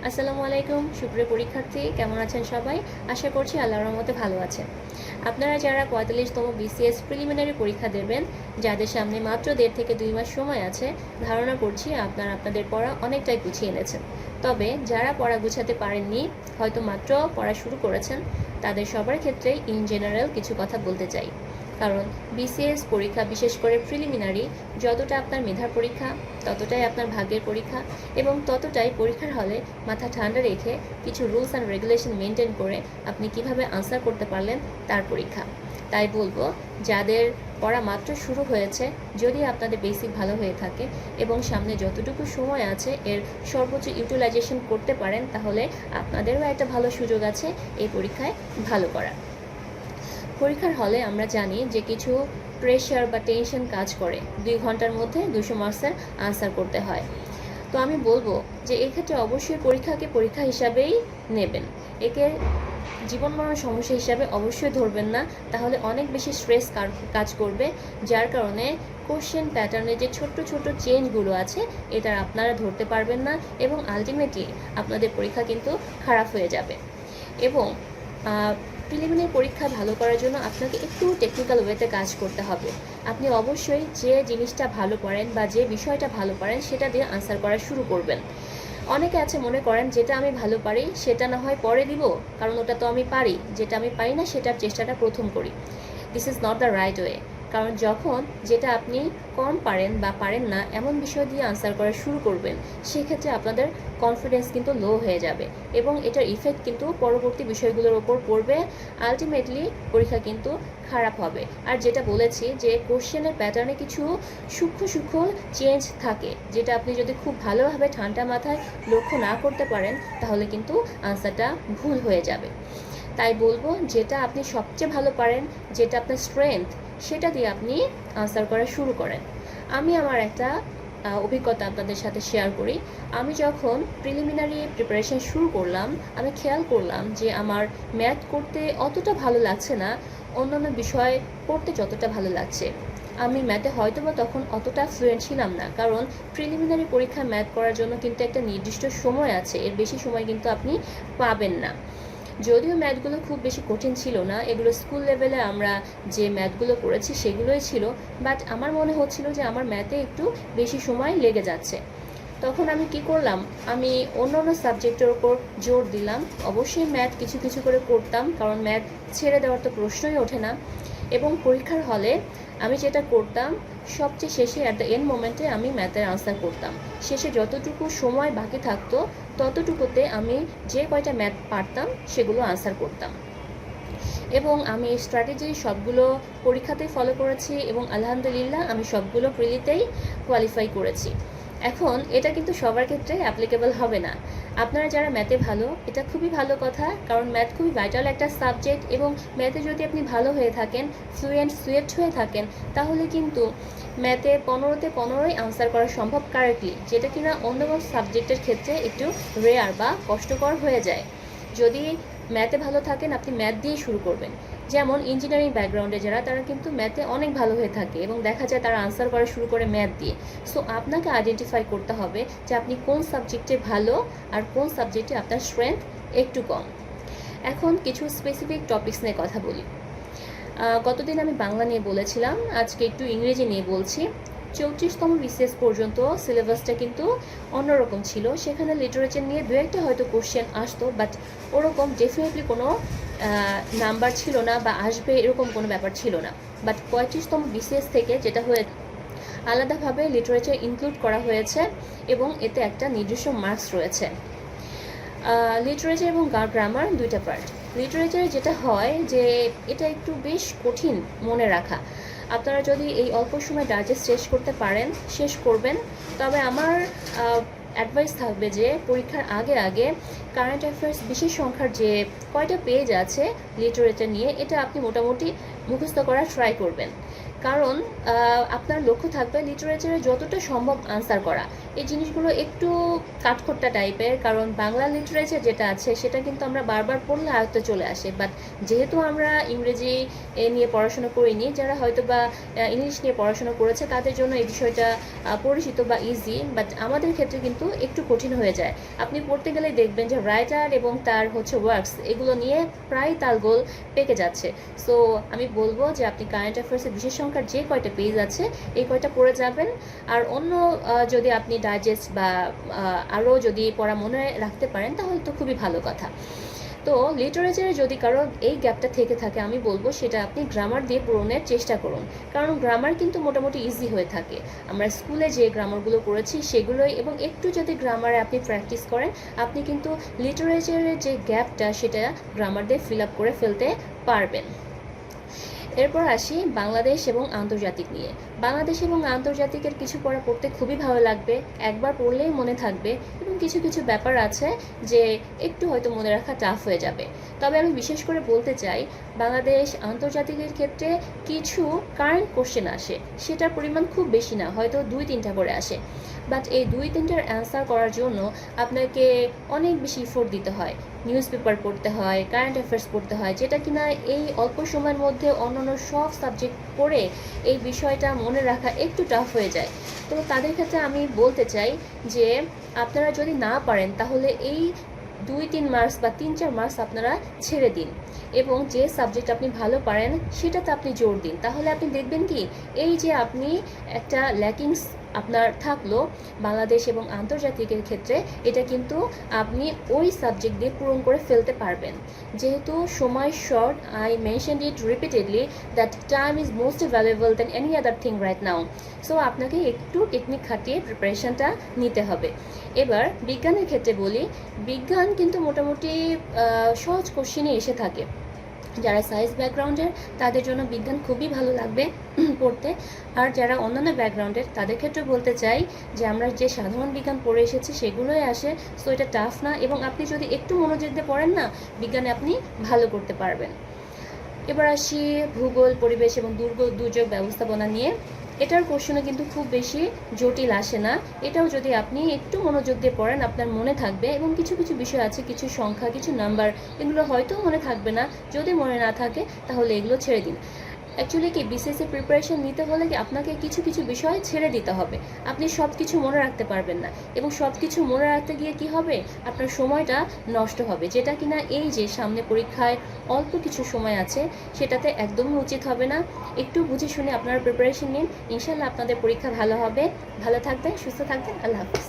আসসালামু আলাইকুম সুপ্রিয় পরীক্ষার্থী, কেমন আছেন সবাই? আশা করছি আল্লাহর রহমতে ভালো আছেন। আপনারা যারা 45তম বিসিএস প্রিলিমিনারি পরীক্ষা দেবেন, যাদের সামনে মাত্র 1.5 থেকে 2 মাস সময় আছে, ধারণা করছি আপনারা আপনাদের পড়া অনেকটাই গুছিয়ে এনেছেন। তবে যারা পড়া গুছাতে পারেননি, হয়তো মাত্র পড়া শুরু করেছেন, তাদের সবার ক্ষেত্রেই ইন জেনারেল কিছু কথা বলতে চাই। কারণ বিসিএস পরীক্ষা, বিশেষ করে প্রিলিমিনারি, যতটা আপনার মেধার পরীক্ষা ততটাই আপনার ভাগ্যের পরীক্ষা, এবং ততটাই পরীক্ষার হলে মাথা ঠান্ডা রেখে কিছু রুলস অ্যান্ড রেগুলেশন মেনটেন করে আপনি কিভাবে আনসার করতে পারলেন তার পরীক্ষা। তাই বলবো, যাদের পড়া মাত্র শুরু হয়েছে, যদি আপনাদের বেসিক ভালো হয়ে থাকে এবং সামনে যতটুকু সময় আছে এর সর্বোচ্চ ইউটিলাইজেশন করতে পারেন, তাহলে আপনাদেরও একটা ভালো সুযোগ আছে এই পরীক্ষায় ভালো করার। পরীক্ষার হলে আমরা জানি যে কিছু প্রেশার বা টেনশন কাজ করে। 2 ঘন্টার মধ্যে 200 মার্কসের আনসার করতে হয়। তো আমি বলবো যে এক্ষেত্রে অবশ্যই পরীক্ষাকে পরীক্ষা হিসাবেই নেবেন, একে জীবন মরণ সমস্যা হিসাবে অবশ্যই ধরবেন না, তাহলে অনেক বেশি স্ট্রেস কাজ করবে, যার কারণে কোশ্চেন প্যাটার্নে যে ছোট্ট ছোট্ট চেঞ্জগুলো আছে এটা আপনারা ধরতে পারবেন না, এবং আলটিমেটলি আপনাদের পরীক্ষা কিন্তু খারাপ হয়ে যাবে। এবং প্রিলিমিনারি পরীক্ষা ভালো করার জন্য আপনাকে একটু টেকনিক্যাল ওয়েতে কাজ করতে হবে। আপনি অবশ্যই যে জিনিসটা ভালো পারেন বা যে বিষয়টা ভালো পারেন সেটা দিয়ে আনসার করা শুরু করবেন। অনেকে আছে মনে করেন যেটা আমি ভালো পারি সেটা না হয় পরে দিব, কারণ ওটা তো আমি পারি, যেটা আমি পারি না সেটার চেষ্টাটা প্রথম করি। This is not the right way. কারণ যখন যেটা আপনি কম পারেন বা পারেন না এমন বিষয় দিয়ে আনসার করা শুরু করবেন, সেক্ষেত্রে আপনাদের কনফিডেন্স কিন্তু লো হয়ে যাবে এবং এটার ইফেক্ট কিন্তু পরবর্তী বিষয়গুলোর ওপর পড়বে। আলটিমেটলি পরীক্ষা কিন্তু খারাপ হবে। আর যেটা বলেছি যে কোশ্চেনের প্যাটার্নে কিছু সূক্ষ্ম সূক্ষ্ম চেঞ্জ থাকে, যেটা আপনি যদি খুব ভালোভাবে ঠান্ডা মাথায় লক্ষ্য না করতে পারেন, তাহলে কিন্তু আনসারটা ভুল হয়ে যাবে। তাই বলবো, যেটা আপনি সবচেয়ে ভালো পারেন, যেটা আপনার স্ট্রেংথ, সেটা দিয়ে আপনি আনসার করা শুরু করেন। আমি আমার একটা অভিজ্ঞতা আপনাদের সাথে শেয়ার করি। আমি যখন প্রিলিমিনারি প্রিপারেশন শুরু করলাম, আমি খেয়াল করলাম যে আমার ম্যাথ করতে অতটা ভালো লাগছে না অন্যান্য বিষয় পড়তে যতটা ভালো লাগছে। আমি ম্যাথে হয়তো বা তখন অতটা ফ্লুয়েন্ট ছিলাম না, কারণ প্রিলিমিনারি পরীক্ষা ম্যাথ করার জন্য কিন্তু একটা নির্দিষ্ট সময় আছে, এর বেশি সময় কিন্তু আপনি পাবেন না। যদিও ম্যাথগুলো খুব বেশি কঠিন ছিল না, এগুলো স্কুল লেভেলে আমরা যে ম্যাথগুলো করেছি সেগুলোই ছিল, বাট আমার মনে হচ্ছিল যে আমার ম্যাথে একটু বেশি সময় লেগে যাচ্ছে। তখন আমি কি করলাম, আমি অন্য অন্য সাবজেক্টের ওপর জোর দিলাম। অবশ্যই ম্যাথ কিছু কিছু করে করতাম, কারণ ম্যাথ ছেড়ে দেওয়ার তো প্রশ্নই ওঠে না। এবং পরীক্ষার হলে আমি যেটা করতাম, সবচেয়ে শেষে অ্যাট দ্য এন্ড মোমেন্টে আমি ম্যাথের আনসার করতাম। শেষে যতটুকু সময় বাকি থাকতো ততটুকুতে আমি যে কয়টা ম্যাথ পারতাম সেগুলো আনসার করতাম। এবং আমি এই স্ট্র্যাটেজি সবগুলো পরীক্ষাতেই ফলো করেছি এবং আলহামদুলিল্লাহ আমি সবগুলো প্রিলিতেই কোয়ালিফাই করেছি। এখন এটা কিন্তু সবার ক্ষেত্রে অ্যাপ্লিকেবল হবে না। আপনারা যারা ম্যাথে ভালো, এটা খুবই ভালো কথা, কারণ ম্যাথ খুবই ভাইটাল একটা সাবজেক্ট, এবং ম্যাথে যদি আপনি ভালো হয়ে থাকেন, সুয়েট হয়ে থাকেন, তাহলে কিন্তু ম্যাথে 15তে 15ই আনসার করা সম্ভব কারেক্টলি, যেটা কিনা অন্য সাবজেক্টের ক্ষেত্রে একটু রেয়ার বা কষ্টকর হয়ে যায়। যদি ম্যাথে ভালো থাকেন, আপনি ম্যাথ দিয়েই শুরু করবেন। যেমন ইঞ্জিনিয়ারিং ব্যাকগ্রাউন্ডে যারা, তারা কিন্তু ম্যাথে অনেক ভালো হয়ে থাকে এবং দেখা যায় তারা আনসার করা শুরু করে ম্যাথ দিয়ে। সো আপনাকে আইডেন্টিফাই করতে হবে যে আপনি কোন সাবজেক্টে ভালো আর কোন সাবজেক্টে আপনার স্ট্রেংথ একটু কম। এখন কিছু স্পেসিফিক টপিকস নিয়ে কথা বলি। গতদিন আমি বাংলা নিয়ে বলেছিলাম, আজকে একটু ইংরেজি নিয়ে বলছি। 34তম বিসিএস পর্যন্ত সিলেবাসটা কিন্তু অন্যরকম ছিল, সেখানে লিটারেচার নিয়ে দু একটা হয়তো কোশ্চেন আসতো, বাট ওরকম ডেফিনেটলি কোনো নাম্বার ছিল না বা আসবে এরকম কোনো ব্যাপার ছিল না। বাট 35তম বিসিএস থেকে যেটা হয়ে আলাদাভাবে লিটারেচার ইনক্লুড করা হয়েছে এবং এতে একটা নির্দিষ্ট মার্কস রয়েছে। লিটারেচার এবং গ্রামার দুইটা পার্ট। লিটারেচারে যেটা হয় যে এটা একটু বেশ কঠিন মনে রাখা। আপনারা যদি এই অল্প সময় ডাইজেস্ট শেষ করবেন। তবে আমার অ্যাডভাইস থাকবে যে পরীক্ষার আগে আগে কারেন্ট অ্যাফেয়ার্স বিশেষ সংখ্যার যে কয়টা পেজ আছে লিটারেচার নিয়ে, এটা আপনি মোটামুটি মুখস্থ করার ট্রাই করবেন। কারণ আপনার লক্ষ্য থাকবে লিটারেচারে যতটা সম্ভব আনসার করা, এই জিনিসগুলো একটু কাঠখোট্টা টাইপের, কারণ বাংলা লিটারেচার যেটা আছে সেটা কিন্তু আমরা বারবার পড়লে আয়ত্তে চলে আসে। বাট যেহেতু আমরা ইংরেজি নিয়ে পড়াশোনা করিনি, যারা হয়তো বা ইংলিশ নিয়ে পড়াশোনা করেছে তাদের জন্য এই বিষয়টা পরিচিত বা ইজি, বাট আমাদের ক্ষেত্রে কিন্তু একটু কঠিন হয়ে যায়। আপনি পড়তে গেলে দেখবেন যে রাইটার এবং তার ওয়ার্কস এগুলো নিয়ে প্রায় তালগোল পেকে যাচ্ছে। সো আমি বলবো যে আপনি কারেন্ট অ্যাফেয়ার্সের বিশেষ সংখ্যার যে কয়টা পেজ আছে এই কয়টা পড়ে যাবেন। আর অন্য যদি আপনি ডাইজেস্ট বা আরও যদি পড়া মনে রাখতে পারেন তাহলে তো খুবই ভালো কথা। তো লিটারেচারে যদি কারো এই গ্যাপটা থেকে থাকে, আমি বলবো সেটা আপনি গ্রামার দিয়ে পূরণের চেষ্টা করুন, কারণ গ্রামার কিন্তু মোটামুটি ইজি হয়ে থাকে। আমরা স্কুলে যে গ্রামারগুলো করেছি সেগুলোই, এবং একটু যদি গ্রামারে আপনি প্র্যাকটিস করেন আপনি কিন্তু লিটারেচারের যে গ্যাপটা সেটা গ্রামার দিয়ে ফিল আপ করে ফেলতে পারবেন। এরপর আসি বাংলাদেশ এবং আন্তর্জাতিক নিয়ে। বাংলাদেশ এবং আন্তর্জাতিকের কিছু পড়া পড়তে খুবই ভালো লাগবে, একবার পড়লেই মনে থাকবে, এবং কিছু কিছু ব্যাপার আছে যে একটু হয়তো মনে রাখা টাফ হয়ে যাবে। তবে আমি বিশেষ করে বলতে চাই, বাংলাদেশ আন্তর্জাতিকের ক্ষেত্রে কিছু কারেন্ট কোশ্চেন আসে, সেটার পরিমাণ খুব বেশি না, হয়তো 2-3টা করে আসে। বাট এই 2-3টার অ্যান্সার করার জন্য আপনাকে অনেক বেশি ইফোর্ট দিতে হয়, নিউজ পেপার পড়তে হয়, কারেন্ট অ্যাফেয়ার্স পড়তে হয়, যেটা কিনা এই অল্প সময়ের মধ্যে অন্যান্য সব সাবজেক্ট পড়ে এই বিষয়টা মনে রাখা একটু টাফ হয়ে যায়। তো তাদের ক্ষেত্রে আমি বলতে চাই যে আপনারা যদি না পারেন তাহলে এই 2-3 মার্কস বা 3-4 মার্কস আপনারা ছেড়ে দিন, এবং যে সাবজেক্ট আপনি ভালো পারেন সেটাতে আপনি জোর দিন। তাহলে আপনি দেখবেন কি এই যে আপনি একটা ল্যাকিংস আপনার থাকলো বাংলাদেশ এবং আন্তর্জাতিকের ক্ষেত্রে, এটা কিন্তু আপনি ওই সাবজেক্ট দিয়ে পূরণ করে ফেলতে পারবেন। যেহেতু সময় short, I mentioned it repeatedly that time is most valuable than any other thing right now. So আপনাকে একটু টেকনিক খাটিয়ে প্রিপারেশনটা নিতে হবে। এবার বিজ্ঞানের ক্ষেত্রে বলি, বিজ্ঞান কিন্তু মোটামুটি সহজ কোশ্চেনই এসে থাকে। যারা সায়েন্স ব্যাকগ্রাউন্ডের তাদের জন্য বিজ্ঞান খুবই ভালো লাগবে পড়তে, আর যারা অন্যান্য ব্যাকগ্রাউন্ডের তাদের ক্ষেত্রে বলতে চাই যে আমরা যে সাধারণ বিজ্ঞান পড়ে এসেছি সেগুলোই আসে। সো এটা টাফ না, এবং আপনি যদি একটু মনোযোগ দিয়ে পড়েন না, বিজ্ঞানে আপনি ভালো করতে পারবেন। এবার আসি ভূগোল, পরিবেশ এবং দুর্যোগ ব্যবস্থাপনা নিয়ে। এটার কোশ্চেনে কিন্তু খুব বেশি জটিল আসে না, এটাও যদি আপনি একটু মনোযোগ দিয়ে পড়েন আপনার মনে থাকবে। এবং কিছু কিছু বিষয় আছে, কিছু সংখ্যা, কিছু নাম্বার, এগুলো হয়তো মনে থাকবে না। যদি মনে না থাকে তাহলে এগুলো ছেড়ে দিন। অ্যাকচুয়ালি কি বিসিএসসি প্রিপারেশন নিতে হলে কি আপনাকে কিছু কিছু বিষয় ছেড়ে দিতে হবে, আপনি সব কিছু মনে রাখতে পারবেন না, এবং সব কিছু মনে রাখতে গিয়ে কি হবে, আপনার সময়টা নষ্ট হবে, যেটা কিনা এই যে সামনে পরীক্ষায় অল্প কিছু সময় আছে সেটাতে একদমই উচিত হবে না। একটু বুঝে শুনে আপনারা প্রিপারেশন নিন, ইনশাল্লাহ আপনাদের পরীক্ষা ভালো হবে। ভালো থাকবেন, সুস্থ থাকবেন, আল্লাহ হাফিজ।